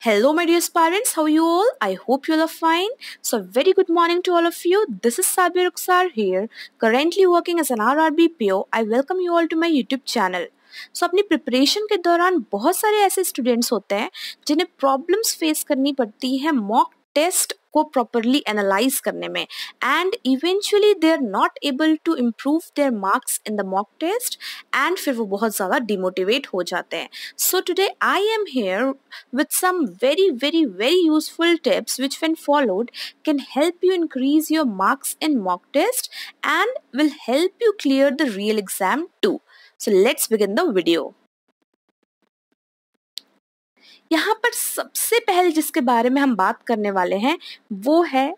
Hello, my dear parents. How are you all? I hope you all are fine. So, very good morning to all of you. This is Sabir Rukhsar here, currently working as an RRB PO. I welcome you all to my YouTube channel. सो अपनी preparation के दौरान बहुत सारे ऐसे students होते हैं जिन्हें problems face करनी पड़ती है मॉक टेस्ट को प्रॉपरली एनालाइज करने में and eventually they are not able to improve their marks in the mock test and फिर वो बहुत ज़्यादा डिमोटिवेट हो जाते हैं. So today I am here with some very useful tips which when followed can help you increase your marks in mock test and will help you clear the real exam too. So let's begin the video. यहाँ पर सबसे पहले जिसके बारे में हम बात करने वाले हैं वो है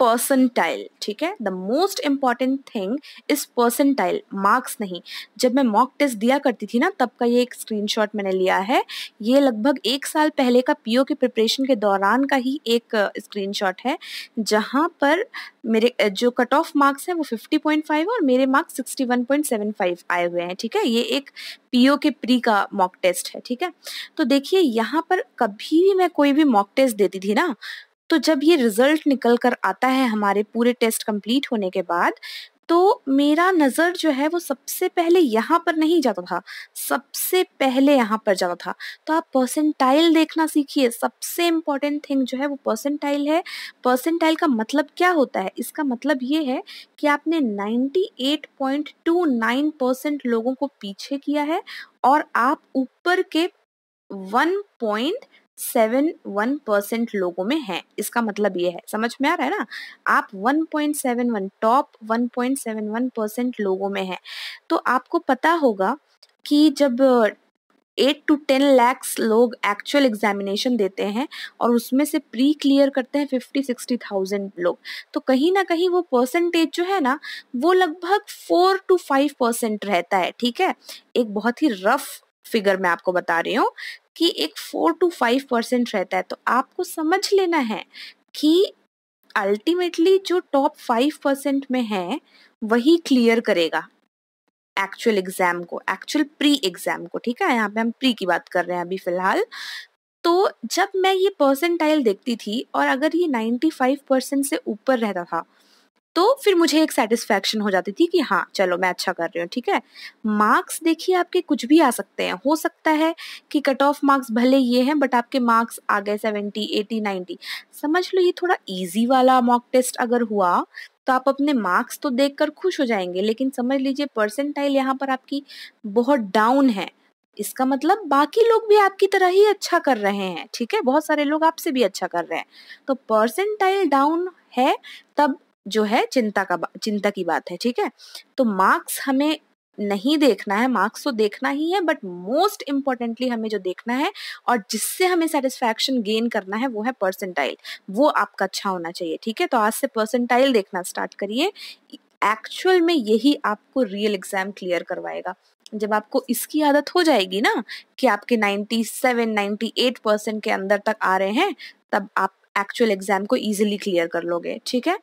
परसेंटाइल. ठीक है, the most important thing is percentile, marks नहीं. जब मैं मॉक टेस्ट दिया करती थी ना तब का ये एक स्क्रीनशॉट मैंने लिया है. ये लगभग 1 साल पहले का पीओ के प्रिपरेशन के दौरान का ही एक स्क्रीनशॉट है जहाँ पर मेरे जो कट ऑफ मार्क्स हैं वो 50.5 और मेरे मार्क्स 61.75 आए हुए हैं. ठीक है, ये एक पीओ के प्री का मॉक टेस्ट है. ठीक है, तो देखिए यहाँ पर कभी भी मैं कोई भी मॉक टेस्ट देती थी ना तो जब ये रिजल्ट निकल कर आता है हमारे पूरे टेस्ट कंप्लीट होने के बाद तो मेरा नज़र जो है वो सबसे पहले यहाँ पर नहीं जाता था, सबसे पहले यहाँ पर जाता था. तो आप परसेंटाइल देखना सीखिए. सबसे इम्पॉर्टेंट थिंग जो है वो परसेंटाइल है. परसेंटाइल का मतलब क्या होता है? इसका मतलब ये है कि आपने 98.29% लोगों को पीछे किया है और आप ऊपर के 1.71% लोगों में हैं. इसका मतलब ये है, समझ में आ रहा है ना? आप 1.71 टॉप 1.71% लोगों में हैं. तो आपको पता होगा कि जब 8 to 10 lakhs लोग एक्चुअल एग्जामिनेशन देते हैं और उसमें से प्री क्लियर करते हैं 50-60,000 लोग, तो कहीं ना कहीं वो परसेंटेज जो है ना वो लगभग 4 to 5% रहता है. ठीक है, एक बहुत ही रफ फिगर मैं आपको बता रही हूँ कि एक 4 to 5% रहता है. तो आपको समझ लेना है कि अल्टीमेटली जो टॉप 5% में है वही क्लियर करेगा एक्चुअल एग्जाम को, एक्चुअल प्री एग्जाम को. ठीक है, यहाँ पे हम प्री की बात कर रहे हैं अभी फिलहाल. तो जब मैं ये परसेंटाइल देखती थी और अगर ये 95% से ऊपर रहता था तो फिर मुझे एक सेटिस्फैक्शन हो जाती थी कि हाँ चलो मैं अच्छा कर रही हूँ. ठीक है, मार्क्स देखिए आपके कुछ भी आ सकते हैं. हो सकता है कि कट ऑफ मार्क्स भले ये हैं बट आपके मार्क्स आ गए 70, 80, 90. समझ लो ये थोड़ा इजी वाला मॉक टेस्ट अगर हुआ तो आप अपने मार्क्स तो देखकर खुश हो जाएंगे, लेकिन समझ लीजिए परसेंटाइल यहाँ पर आपकी बहुत डाउन है. इसका मतलब बाकी लोग भी आपकी तरह ही अच्छा कर रहे हैं. ठीक है, बहुत सारे लोग आपसे भी अच्छा कर रहे हैं. तो परसेंटाइल डाउन है तब जो है चिंता की बात है. ठीक है, तो मार्क्स हमें नहीं देखना है, मार्क्स तो देखना ही है बट मोस्ट इम्पोर्टेंटली हमें जो देखना है और जिससे हमें सेटिस्फैक्शन गेन करना है वो है परसेंटाइल. वो आपका अच्छा होना चाहिए. ठीक है, तो आज से परसेंटाइल देखना स्टार्ट करिए. एक्चुअल में यही आपको रियल एग्जाम क्लियर करवाएगा. जब आपको इसकी आदत हो जाएगी ना कि आपके 97-98% के अंदर तक आ रहे हैं तब आप एक्चुअल एग्जाम को इजीली क्लियर कर लोगे. ठीक है,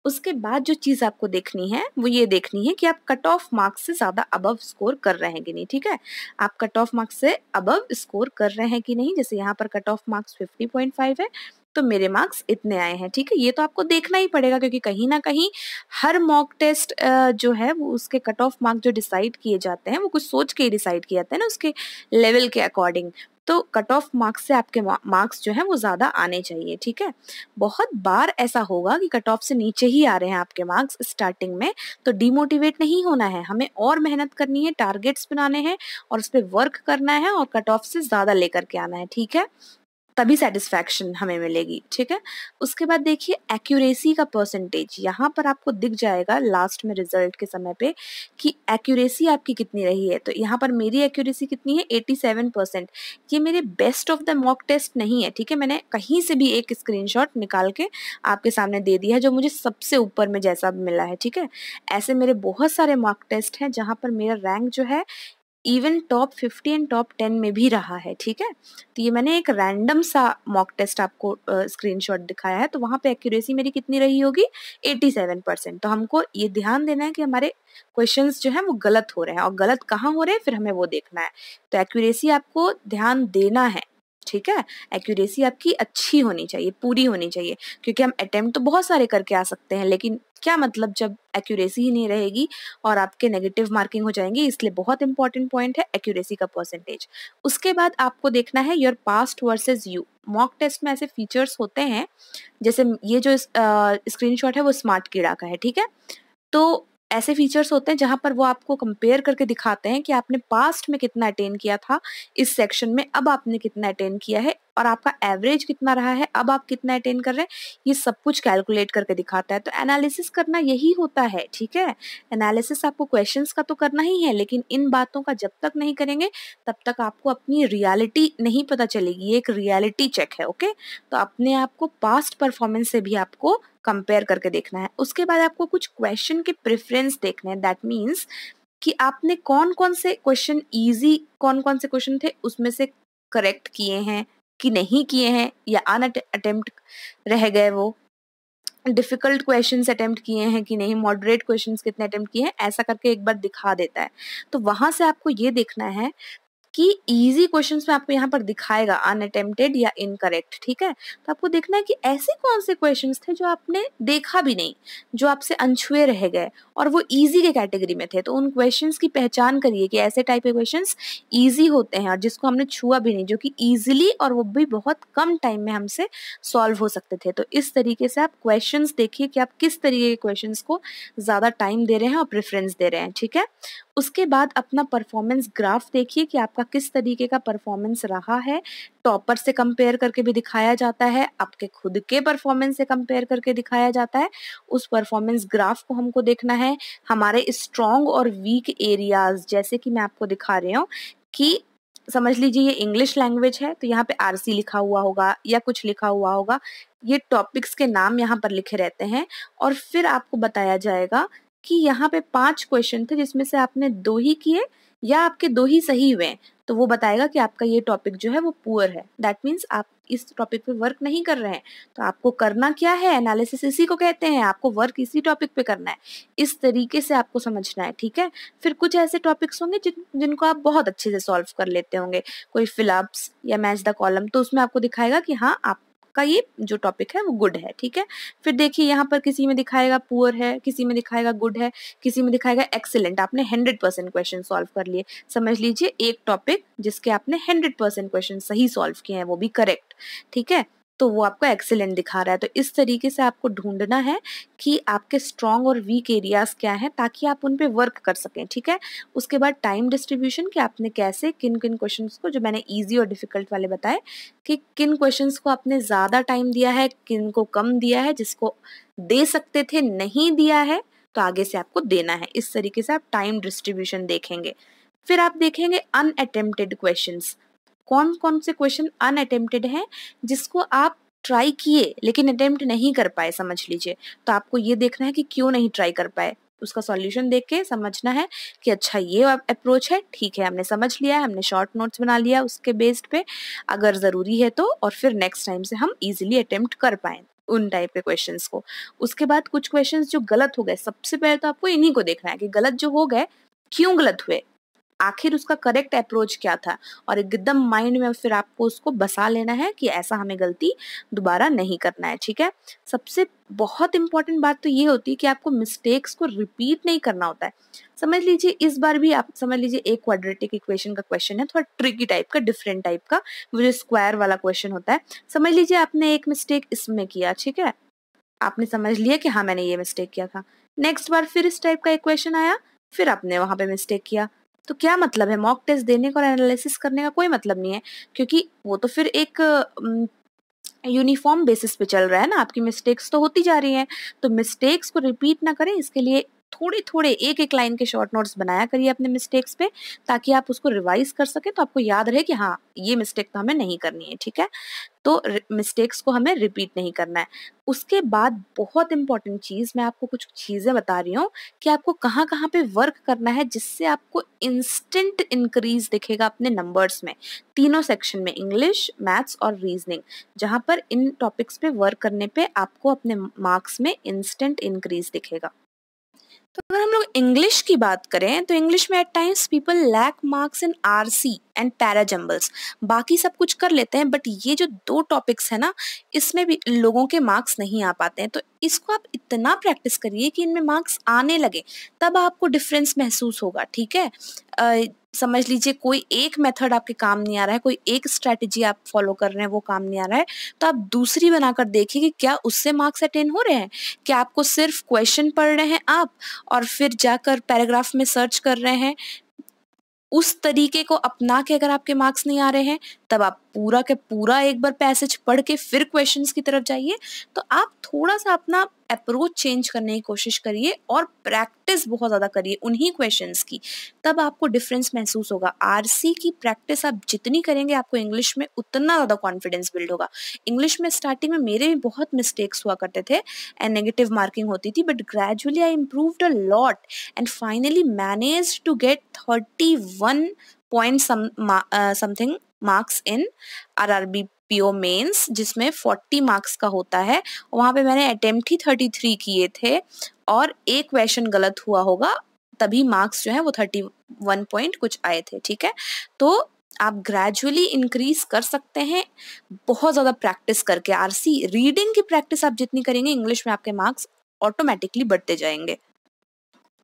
उसके बाद जो चीज़ आपको देखनी है वो ये देखनी है कि आप कट ऑफ मार्क्स से ज़्यादा अबव स्कोर कर रहे हैं कि नहीं. ठीक है, आप कट ऑफ मार्क्स से अबव स्कोर कर रहे हैं कि नहीं. जैसे यहाँ पर कट ऑफ मार्क्स 50.5 है तो मेरे मार्क्स इतने आए हैं. ठीक है, ये तो आपको देखना ही पड़ेगा क्योंकि कहीं ना कहीं हर मॉक टेस्ट जो है वो उसके कट ऑफ मार्क्स जो डिसाइड किए जाते हैं वो कुछ सोच के ही डिसाइड किए जाते हैं ना उसके लेवल के अकॉर्डिंग. तो कट ऑफ मार्क्स से आपके मार्क्स जो है वो ज़्यादा आने चाहिए. ठीक है, बहुत बार ऐसा होगा कि कट ऑफ से नीचे ही आ रहे हैं आपके मार्क्स स्टार्टिंग में, तो डिमोटिवेट नहीं होना है. हमें और मेहनत करनी है, टारगेट्स बनाने हैं और उस पर वर्क करना है और कट ऑफ से ज़्यादा लेकर के आना है. ठीक है, तभी सेटिस्फैक्शन हमें मिलेगी. ठीक है, उसके बाद देखिए एक्यूरेसी का परसेंटेज यहाँ पर आपको दिख जाएगा लास्ट में रिजल्ट के समय पे कि एक्यूरेसी आपकी कितनी रही है. तो यहाँ पर मेरी एक्यूरेसी कितनी है 87%. ये मेरे best of the mock test नहीं है. ठीक है, मैंने कहीं से भी एक स्क्रीनशॉट निकाल के आपके सामने दे दिया है जो मुझे सबसे ऊपर में जैसा मिला है. ठीक है, ऐसे मेरे बहुत सारे मॉक टेस्ट हैं जहाँ पर मेरा रैंक जो है इवन टॉप 50 एंड टॉप 10 में भी रहा है. ठीक है, तो ये मैंने एक रैंडम सा मॉक टेस्ट आपको स्क्रीनशॉट दिखाया है. तो वहाँ पे एक्यूरेसी मेरी कितनी रही होगी 87%. तो हमको ये ध्यान देना है कि हमारे क्वेश्चंस जो है वो गलत हो रहे हैं और गलत कहाँ हो रहे हैं फिर हमें वो देखना है. तो एक्यूरेसी आपको ध्यान देना है. ठीक है, एक्यूरेसी आपकी अच्छी होनी चाहिए, पूरी होनी चाहिए, क्योंकि हम अटेम्प्ट तो बहुत सारे करके आ सकते हैं, लेकिन क्या मतलब जब एक्यूरेसी ही नहीं रहेगी और आपके नेगेटिव मार्किंग हो जाएंगी। इसलिए बहुत इंपॉर्टेंट पॉइंट है एक्यूरेसी का परसेंटेज। उसके बाद आपको देखना है your past versus you. Mock test में ऐसे फीचर्स होते हैं, जैसे ये जो स्क्रीनशॉट है वो स्मार्ट कीड़ा का है, ठीक है। तो ऐसे फीचर्स होते हैं जहां पर वो आपको कंपेयर करके दिखाते हैं कि आपने पास्ट में कितना अटेन किया था इस सेक्शन में, अब आपने कितना अटेन किया है और आपका एवरेज कितना रहा है, अब आप कितना अटेन कर रहे हैं, ये सब कुछ कैलकुलेट करके दिखाता है। तो एनालिसिस करना यही होता है, ठीक है। एनालिसिस आपको क्वेश्चंस का तो करना ही है, लेकिन इन बातों का जब तक नहीं करेंगे तब तक आपको अपनी रियलिटी नहीं पता चलेगी। ये एक रियलिटी चेक है, ओके। तो अपने आप को पास्ट परफॉर्मेंस से भी आपको कंपेयर करके देखना है। उसके बाद आपको कुछ क्वेश्चन के प्रेफरेंस देखने हैं। दैट मीन्स कि आपने कौन कौन से क्वेश्चन इजी, कौन कौन से क्वेश्चन थे उसमें से करेक्ट किए हैं कि नहीं किए हैं, या अनअटेम्प्ट रह गए, वो डिफिकल्ट क्वेश्चंस अटेम्प्ट किए हैं कि नहीं, मॉडरेट क्वेश्चंस कितने अटेम्प्ट किए हैं, ऐसा करके एक बार दिखा देता है। तो वहां से आपको ये देखना है कि इजी क्वेश्चंस में आपको यहाँ पर दिखाएगा अनअटेम्प्टेड या इनकरेक्ट, ठीक है। तो आपको देखना है कि ऐसे कौन से क्वेश्चंस थे जो आपने देखा भी नहीं, जो आपसे अनछुए रह गए और वो इजी के कैटेगरी में थे। तो उन क्वेश्चंस की पहचान करिए कि ऐसे टाइप के क्वेश्चंस इजी होते हैं और जिसको हमने छुआ भी नहीं, जो कि इजीली और वो भी बहुत कम टाइम में हमसे सॉल्व हो सकते थे। तो इस तरीके से आप क्वेश्चंस देखिए कि आप किस तरीके के क्वेश्चंस को ज़्यादा टाइम दे रहे हैं और प्रेफरेंस दे रहे हैं, ठीक है। उसके बाद अपना परफॉर्मेंस ग्राफ देखिए कि आपका किस तरीके का परफॉर्मेंस रहा है। टॉपर से कंपेयर करके भी दिखाया जाता है, आपके खुद के परफॉर्मेंस से कंपेयर करके दिखाया जाता है। उस परफॉर्मेंस ग्राफ को हमको देखना है। हमारे स्ट्रॉन्ग और वीक एरियाज, जैसे कि मैं आपको दिखा रही हूँ कि समझ लीजिए ये इंग्लिश लैंग्वेज है, तो यहाँ पे आरसी लिखा हुआ होगा या कुछ लिखा हुआ होगा। ये टॉपिक्स के नाम यहाँ पर लिखे रहते हैं और फिर आपको बताया जाएगा कि यहाँ पे 5 क्वेश्चन थे जिसमें से आपने 2 ही किए या आपके 2 ही सही हुए, तो वो बताएगा कि आपका ये टॉपिक जो है वो पुअर है। दैट मीन्स आप इस टॉपिक पे वर्क नहीं कर रहे हैं। तो आपको करना क्या है, एनालिसिस इसी को कहते हैं, आपको वर्क इसी टॉपिक पे करना है। इस तरीके से आपको समझना है, ठीक है। फिर कुछ ऐसे टॉपिक्स होंगे जिनको आप बहुत अच्छे से सॉल्व कर लेते होंगे, कोई फिलअप्स या मैच द कॉलम, तो उसमें आपको दिखाएगा कि हाँ आपका ये जो टॉपिक है वो गुड है, ठीक है। फिर देखिए यहाँ पर किसी में दिखाएगा पुअर है, किसी में दिखाएगा गुड है, किसी में दिखाएगा एक्सीलेंट। आपने 100% क्वेश्चन सॉल्व कर लिए। समझ लीजिए एक टॉपिक जिसके आपने 100% क्वेश्चन सही सॉल्व किए हैं, वो भी करेक्ट, ठीक है, तो वो आपको एक्सीलेंट दिखा रहा है। तो इस तरीके से आपको ढूंढना है कि आपके स्ट्रॉन्ग और वीक एरियाज क्या हैं, ताकि आप उन पे वर्क कर सकें, ठीक है। उसके बाद टाइम डिस्ट्रीब्यूशन, कि आपने कैसे किन किन क्वेश्चंस को, जो मैंने इजी और डिफिकल्ट वाले बताए, कि किन क्वेश्चंस को आपने ज़्यादा टाइम दिया है, किन को कम दिया है, जिसको दे सकते थे नहीं दिया है तो आगे से आपको देना है। इस तरीके से आप टाइम डिस्ट्रीब्यूशन देखेंगे। फिर आप देखेंगे अनअटेम्प्टेड क्वेश्चंस। कौन कौन से क्वेश्चन अनअटेम्प्टेड हैं जिसको आप ट्राई किए लेकिन अटेम्प्ट नहीं कर पाए, समझ लीजिए। तो आपको ये देखना है कि क्यों नहीं ट्राई कर पाए, उसका सॉल्यूशन देख के समझना है कि अच्छा ये अप्रोच है, ठीक है, हमने समझ लिया है, हमने शॉर्ट नोट्स बना लिया उसके बेस्ड पे, अगर ज़रूरी है तो, और फिर नेक्स्ट टाइम से हम इजीली अटेम्प्ट कर पाएँ उन टाइप के क्वेश्चंस को। उसके बाद कुछ क्वेश्चंस जो गलत हो गए, सबसे पहले तो आपको इन्हीं को देखना है कि गलत जो हो गए क्यों गलत हुए, आखिर उसका करेक्ट अप्रोच क्या था, और एकदम माइंड में फिर आपको उसको बसा लेना है कि ऐसा हमें गलती दोबारा नहीं करना है, ठीक है। सबसे बहुत इंपॉर्टेंट बात तो ये होती है कि आपको मिस्टेक्स को रिपीट नहीं करना होता है। समझ लीजिए इस बार भी आप समझ लीजिए एक क्वाड्रेटिक इक्वेशन का क्वेश्चन है, थोड़ा ट्रिकी टाइप का, डिफरेंट टाइप का, वो जो स्क्वायर वाला क्वेश्चन होता है। समझ लीजिए आपने एक मिस्टेक इसमें किया, ठीक है, आपने समझ लिया कि हाँ मैंने ये मिस्टेक किया था। नेक्स्ट बार फिर इस टाइप का एक क्वेश्चन आया, फिर आपने वहां पे मिस्टेक किया। तो क्या मतलब है, मॉक टेस्ट देने का और एनालिसिस करने का कोई मतलब नहीं है, क्योंकि वो तो फिर एक यूनिफॉर्म बेसिस पे चल रहा है ना, आपकी मिस्टेक्स तो होती जा रही हैं। तो मिस्टेक्स को रिपीट ना करें, इसके लिए थोड़े थोड़े एक एक लाइन के शॉर्ट नोट्स बनाया करिए अपने मिस्टेक्स पे, ताकि आप उसको रिवाइज कर सकें, तो आपको याद रहे कि हाँ ये मिस्टेक तो हमें नहीं करनी है, ठीक है। तो मिस्टेक्स को हमें रिपीट नहीं करना है। उसके बाद बहुत इंपॉर्टेंट चीज़, मैं आपको कुछ चीज़ें बता रही हूँ कि आपको कहाँ कहाँ पे वर्क करना है, जिससे आपको इंस्टेंट इंक्रीज दिखेगा अपने नंबर्स में, तीनों सेक्शन में, इंग्लिश, मैथ्स और रीजनिंग, जहाँ पर इन टॉपिक्स पे वर्क करने पे आपको अपने मार्क्स में इंस्टेंट इंक्रीज दिखेगा। तो अगर हम लोग इंग्लिश की बात करें तो इंग्लिश में at times people lack marks in RC and parajumbles. बाकी सब कुछ कर लेते हैं, बट ये जो 2 टॉपिक्स है ना, इसमें भी लोगों के मार्क्स नहीं आ पाते हैं। तो इसको आप इतना प्रैक्टिस करिए कि इनमें मार्क्स आने लगे, तब आपको डिफरेंस महसूस होगा। ठीक है, समझ लीजिए कोई एक मेथड आपके काम नहीं आ रहा है, कोई एक स्ट्रैटेजी आप फॉलो कर रहे हैं वो काम नहीं आ रहा है, तो आप दूसरी बनाकर देखिए कि क्या उससे मार्क्स अटेन हो रहे हैं। क्या आपको सिर्फ क्वेश्चन पढ़ रहे हैं आप और फिर जाकर पैराग्राफ में सर्च कर रहे हैं, उस तरीके को अपना के अगर आपके मार्क्स नहीं आ रहे हैं, तब आप पूरा के पूरा एक बार पैसेज पढ़ के फिर क्वेश्चंस की तरफ जाइए। तो आप थोड़ा सा अपना अप्रोच चेंज करने की कोशिश करिए और प्रैक्टिस बहुत ज़्यादा करिए उन्हीं क्वेश्चंस की, तब आपको डिफरेंस महसूस होगा। आरसी की प्रैक्टिस आप जितनी करेंगे आपको इंग्लिश में उतना ज़्यादा कॉन्फिडेंस बिल्ड होगा। इंग्लिश में स्टार्टिंग में मेरे भी बहुत मिस्टेक्स हुआ करते थे एंड नेगेटिव मार्किंग होती थी, but gradually I improved a lot and finally managed to get 31 point something marks in RRB PO mains, जिसमें 40 मार्क्स का होता है। वहाँ पे मैंने अटेम्प्ट ही 33 किए थे और एक क्वेश्चन गलत हुआ होगा, तभी मार्क्स जो है वो 31 पॉइंट कुछ आए थे। ठीक है, तो आप ग्रेजुअली इंक्रीज कर सकते हैं बहुत ज़्यादा प्रैक्टिस करके। आरसी रीडिंग की प्रैक्टिस आप जितनी करेंगे, इंग्लिश में आपके मार्क्स ऑटोमेटिकली बढ़ते जाएंगे।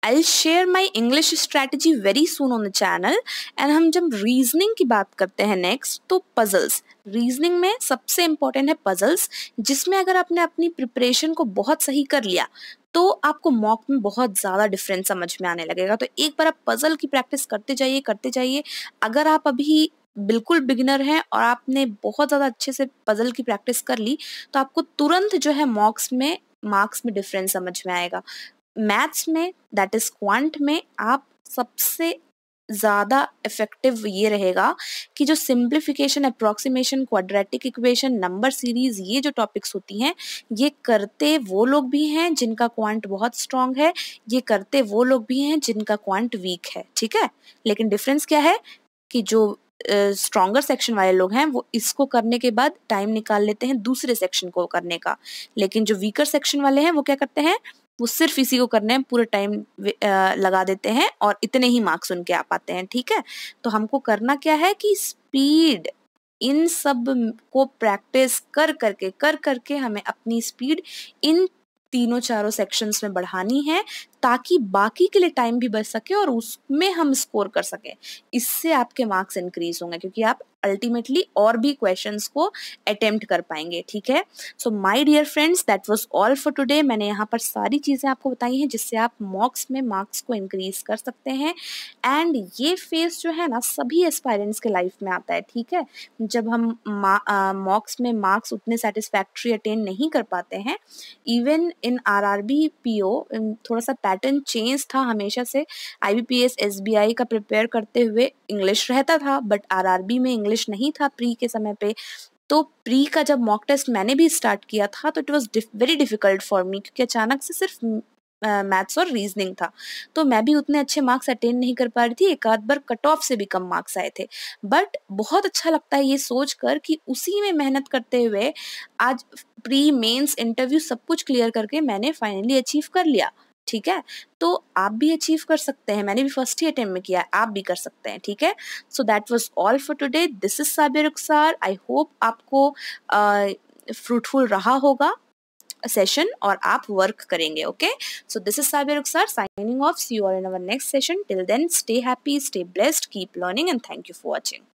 I'll share my English strategy very soon on the channel। And हम जब रीजनिंग की बात करते हैं नेक्स्ट, तो पजल्स। रीजनिंग में सबसे इम्पोर्टेंट है पजल्स, जिसमें अगर आपने अपनी प्रिपरेशन को बहुत सही कर लिया तो आपको मॉक में बहुत ज़्यादा डिफरेंस समझ में आने लगेगा। तो एक बार आप पजल की प्रैक्टिस करते जाइए। अगर आप अभी बिल्कुल बिगिनर हैं और आपने बहुत ज़्यादा अच्छे से पजल की प्रैक्टिस कर ली, तो आपको तुरंत जो है मार्क्स में डिफरेंस समझ में आएगा। मैथ्स में, दैट इज क्वांट में, आप सबसे ज़्यादा इफेक्टिव ये रहेगा कि जो simplification, approximation, quadratic equation, number series, ये जो टॉपिक्स होती हैं, ये करते वो लोग भी हैं जिनका क्वांट बहुत स्ट्रांग है, ये करते वो लोग भी हैं जिनका क्वांट वीक है। ठीक है, लेकिन डिफरेंस क्या है कि जो स्ट्रॉन्गर सेक्शन वाले लोग हैं वो इसको करने के बाद टाइम निकाल लेते हैं दूसरे सेक्शन को करने का, लेकिन जो वीकर सेक्शन वाले हैं वो क्या करते हैं, वो सिर्फ इसी को करने में पूरा टाइम लगा देते हैं और इतने ही मार्क्स उनके आ पाते हैं। ठीक है, तो हमको करना क्या है कि स्पीड, इन सब को प्रैक्टिस कर करके हमें अपनी स्पीड इन तीनों चारों सेक्शंस में बढ़ानी है, ताकि बाकी के लिए टाइम भी बच सके और उसमें हम स्कोर कर सकें। इससे आपके मार्क्स इंक्रीज होंगे, क्योंकि आप अल्टीमेटली और भी क्वेश्चंस को अटेम्प्ट कर पाएंगे। ठीक है, so my dear friends, that was all for today. मैंने यहाँ पर सारी चीज़ें आपको बताई हैं जिससे आप मॉक्स में मार्क्स को इंक्रीज कर सकते हैं। एंड ये फेस जो है ना, सभी एस्पायरेंट्स के लाइफ में आता है। ठीक है, जब हम मॉक्स में मार्क्स उतने सेटिस्फैक्ट्री अटेन नहीं कर पाते हैं, इवन इन आरआरबी पीओ थोड़ा सा पैटर्न चेंज था हमेशा से। आईबीपीएस एसबीआई का प्रिपेयर करते हुए इंग्लिश रहता था, बट आरआरबी में इंग्लिश नहीं था प्री के समय पे। तो प्री का जब मॉक टेस्ट मैंने भी स्टार्ट किया था तो it was very difficult for me, क्योंकि अचानक से सिर्फ मैथ्स और रीजनिंग था, तो मैं भी उतने अच्छे मार्क्स अटेन नहीं कर पा रही थी। एक आध बार कट ऑफ से भी कम मार्क्स आए थे, बट बहुत अच्छा लगता है ये सोच कर कि उसी में मेहनत करते हुए आज प्री मेंस इंटरव्यू सब कुछ क्लियर करके मैंने फाइनली अचीव कर लिया। ठीक है, तो आप भी अचीव कर सकते हैं। मैंने भी फर्स्ट ही अटेम्प्ट में किया, आप भी कर सकते हैं। ठीक है, so that was all for today. This is Sabiya Rukhsar. I hope आपको फ्रूटफुल रहा होगा सेशन और आप वर्क करेंगे। Okay, so this is Sabiya Rukhsar signing off. See you all in our next session. Till then, stay happy, stay blessed, keep learning, and thank you for watching.